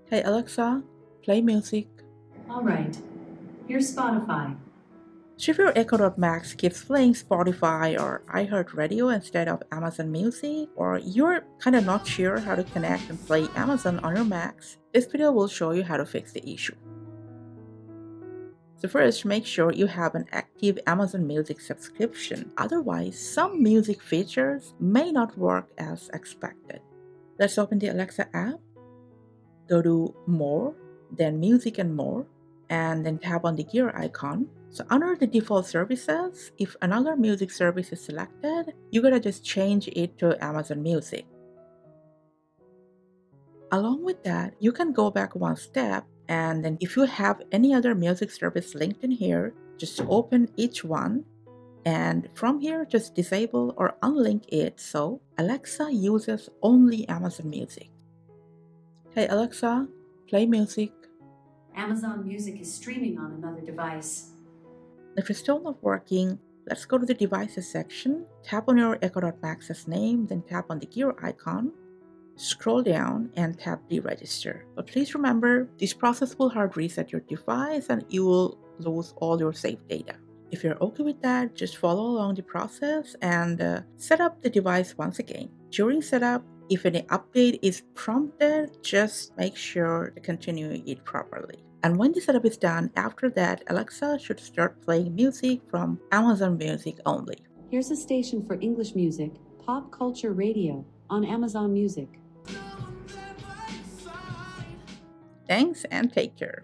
Hey Alexa, play music. All right, here's Spotify. So if your Echo.Max keeps playing Spotify or iHeartRadio instead of Amazon Music, or you're kind of not sure how to connect and play Amazon on your Macs, this video will show you how to fix the issue. So first, make sure you have an active Amazon Music subscription. Otherwise, some music features may not work as expected. Let's open the Alexa app, go to More, then Music and More, and then tap on the gear icon. So under the default services, if another music service is selected, you gotta just change it to Amazon Music. Along with that, you can go back one step, and then if you have any other music service linked in here, just open each one, and from here just disable or unlink it so Alexa uses only Amazon Music. Hey Alexa, play music. Amazon Music is streaming on another device. If it's still not working, let's go to the devices section, tap on your Echo.Max's name, then tap on the gear icon, scroll down and tap Deregister. But please remember, this process will hard reset your device and you will lose all your saved data. If you're okay with that, just follow along the process and set up the device once again. During setup, if any update is prompted, just make sure to continue it properly. And when the setup is done, after that, Alexa should start playing music from Amazon Music only. Here's a station for English music, pop culture radio, on Amazon Music. Thanks and take care.